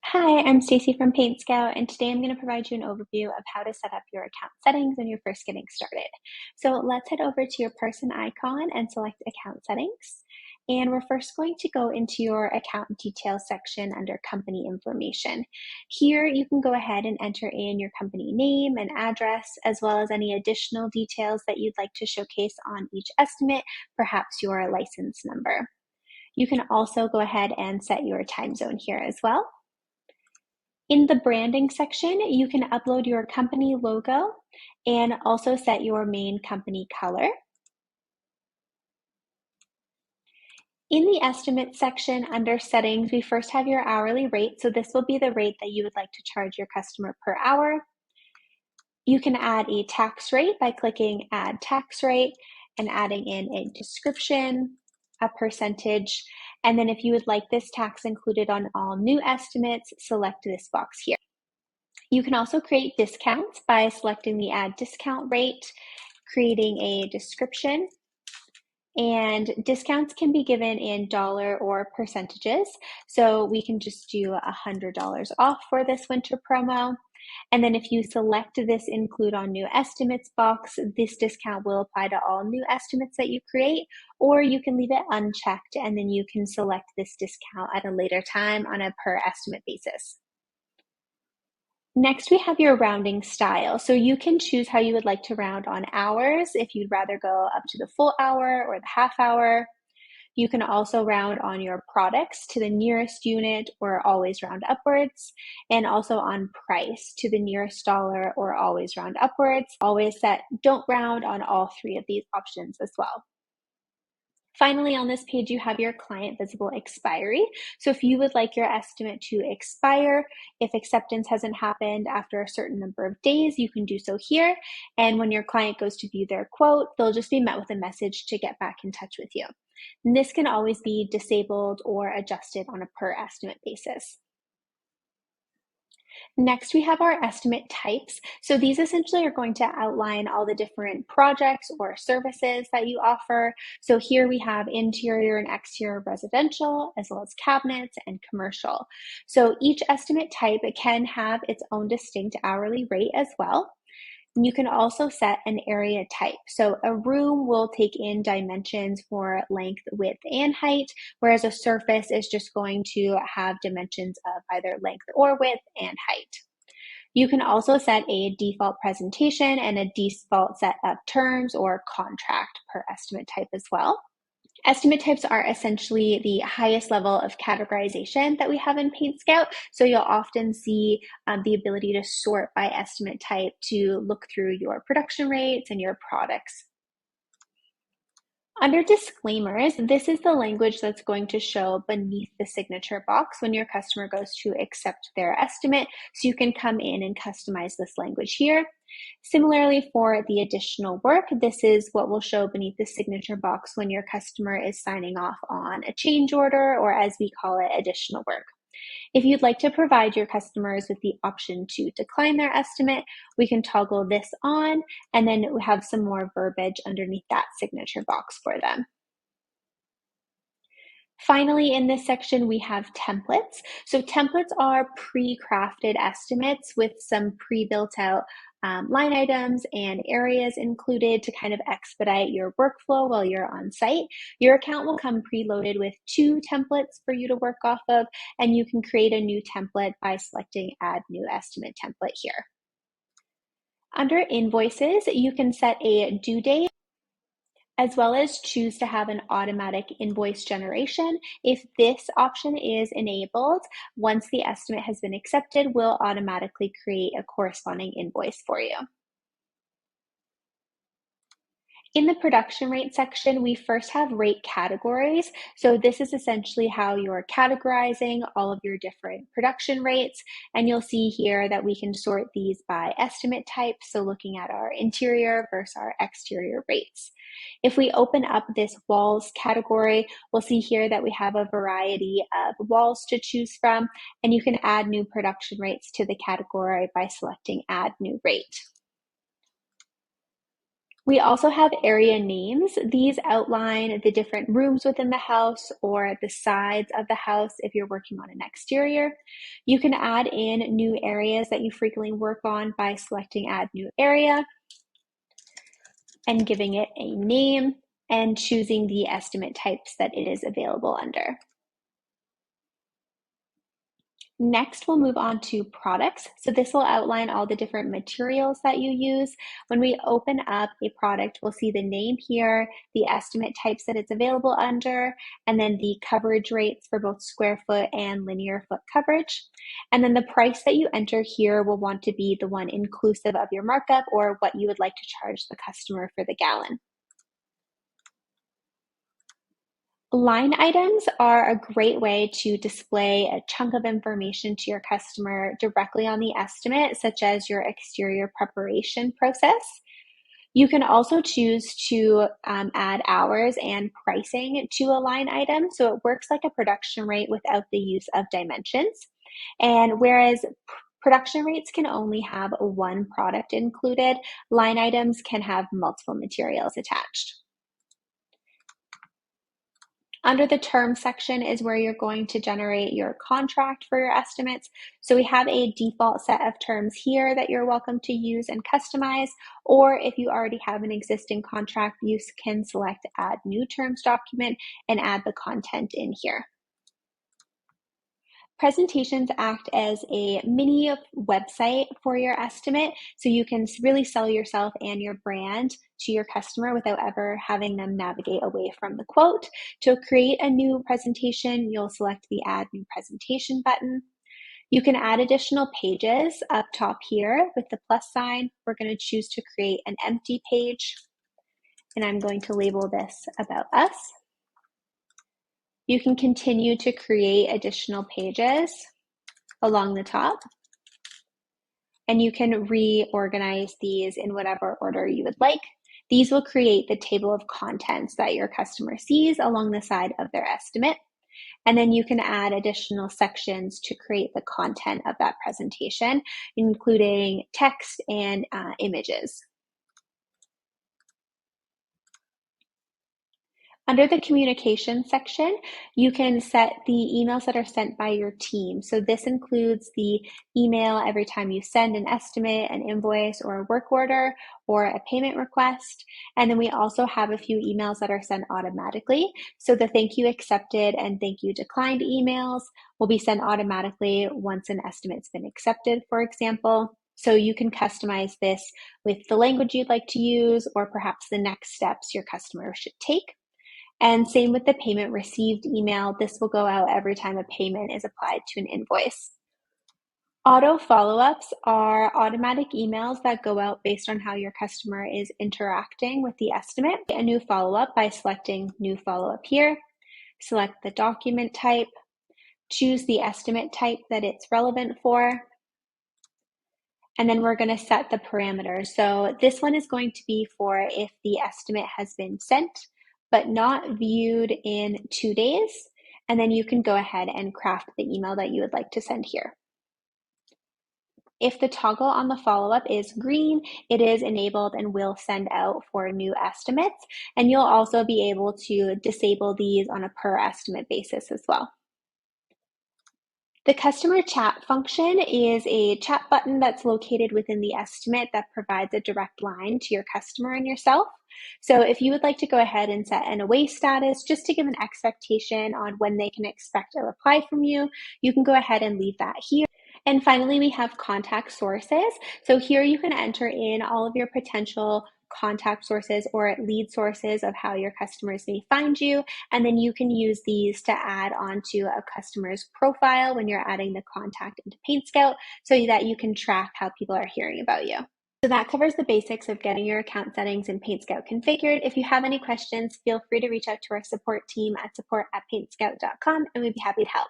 Hi, I'm Stacy from PaintScout, and today I'm going to provide you an overview of how to set up your account settings when you're first getting started. So let's head over to your person icon and select Account Settings. And we're first going to go into your account details section under Company Information. Here you can go ahead and enter in your company name and address, as well as any additional details that you'd like to showcase on each estimate, perhaps your license number. You can also go ahead and set your time zone here as well. In the branding section, you can upload your company logo and also set your main company color. In the estimate section under settings, we first have your hourly rate. So this will be the rate that you would like to charge your customer per hour. You can add a tax rate by clicking Add Tax Rate and adding in a description, a percentage, and then if you would like this tax included on all new estimates, select this box here. You can also create discounts by selecting the Add Discount Rate, creating a description, and discounts can be given in dollar or percentages. So we can just do $100 off for this winter promo. And then if you select this Include on New Estimates box, this discount will apply to all new estimates that you create, or you can leave it unchecked and then you can select this discount at a later time on a per estimate basis. Next, we have your rounding style. So you can choose how you would like to round on hours, if you'd rather go up to the full hour or the half hour. You can also round on your products to the nearest unit or always round upwards, and also on price to the nearest dollar or always round upwards. Always set don't round on all three of these options as well. Finally, on this page, you have your client visible expiry. So if you would like your estimate to expire, if acceptance hasn't happened after a certain number of days, you can do so here. And when your client goes to view their quote, they'll just be met with a message to get back in touch with you. And this can always be disabled or adjusted on a per estimate basis. Next, we have our estimate types. So these essentially are going to outline all the different projects or services that you offer. So here we have interior and exterior residential, as well as cabinets and commercial. So each estimate type can have its own distinct hourly rate as well. You can also set an area type. So a room will take in dimensions for length, width, and height, whereas a surface is just going to have dimensions of either length or width and height. You can also set a default presentation and a default set of terms or contract per estimate type as well. Estimate types are essentially the highest level of categorization that we have in PaintScout. So you'll often see the ability to sort by estimate type to look through your production rates and your products. Under disclaimers, this is the language that's going to show beneath the signature box when your customer goes to accept their estimate. So you can come in and customize this language here. Similarly, for the additional work, this is what will show beneath the signature box when your customer is signing off on a change order, or as we call it, additional work. If you'd like to provide your customers with the option to decline their estimate, we can toggle this on, and then we have some more verbiage underneath that signature box for them. Finally, in this section, we have templates. So templates are pre-crafted estimates with some pre-built out line items and areas included to kind of expedite your workflow while you're on site. Your account will come preloaded with 2 templates for you to work off of, and you can create a new template by selecting Add New Estimate Template here. Under Invoices, you can set a due date, as well as choose to have an automatic invoice generation. If this option is enabled, once the estimate has been accepted, we'll automatically create a corresponding invoice for you. In the production rate section, we first have rate categories. So this is essentially how you're categorizing all of your different production rates. And you'll see here that we can sort these by estimate type. So looking at our interior versus our exterior rates. If we open up this walls category, we'll see here that we have a variety of walls to choose from, and you can add new production rates to the category by selecting Add New Rate. We also have area names. These outline the different rooms within the house or the sides of the house if you're working on an exterior. You can add in new areas that you frequently work on by selecting Add New Area and giving it a name and choosing the estimate types that it is available under. Next, we'll move on to products. So this will outline all the different materials that you use. When we open up a product, we'll see the name here, the estimate types that it's available under, and then the coverage rates for both square foot and linear foot coverage. And then the price that you enter here will want to be the one inclusive of your markup or what you would like to charge the customer for the gallon. Line items are a great way to display a chunk of information to your customer directly on the estimate, such as your exterior preparation process. You can also choose to add hours and pricing to a line item, so it works like a production rate without the use of dimensions. And whereas production rates can only have one product included, line items can have multiple materials attached. Under the terms section is where you're going to generate your contract for your estimates. So we have a default set of terms here that you're welcome to use and customize, or if you already have an existing contract, you can select Add New Terms document and add the content in here. Presentations act as a mini website for your estimate, so you can really sell yourself and your brand to your customer without ever having them navigate away from the quote. To create a new presentation, you'll select the Add New Presentation button. You can add additional pages up top here with the plus sign. We're going to choose to create an empty page, and I'm going to label this About Us. You can continue to create additional pages along the top, and you can reorganize these in whatever order you would like. These will create the table of contents that your customer sees along the side of their estimate. And then you can add additional sections to create the content of that presentation, including text and images. Under the communication section, you can set the emails that are sent by your team. So this includes the email every time you send an estimate, an invoice, or a work order, or a payment request. And then we also have a few emails that are sent automatically. So the thank you accepted and thank you declined emails will be sent automatically once an estimate's been accepted, for example. So you can customize this with the language you'd like to use, or perhaps the next steps your customer should take. And same with the payment received email. This will go out every time a payment is applied to an invoice. Auto follow-ups are automatic emails that go out based on how your customer is interacting with the estimate. A new follow-up by selecting New Follow-up here. Select the document type. Choose the estimate type that it's relevant for. And then we're going to set the parameters. So this one is going to be for if the estimate has been sent but not viewed in 2 days. And then you can go ahead and craft the email that you would like to send here. If the toggle on the follow-up is green, it is enabled and will send out for new estimates. And you'll also be able to disable these on a per estimate basis as well. The customer chat function is a chat button that's located within the estimate that provides a direct line to your customer and yourself. So if you would like to go ahead and set an away status just to give an expectation on when they can expect a reply from you, you can go ahead and leave that here. And finally, we have contact sources. So here you can enter in all of your potential contact sources or lead sources of how your customers may find you. And then you can use these to add onto a customer's profile when you're adding the contact into PaintScout so that you can track how people are hearing about you. So that covers the basics of getting your account settings in PaintScout configured. If you have any questions, feel free to reach out to our support team at support@paintscout.com and we'd be happy to help.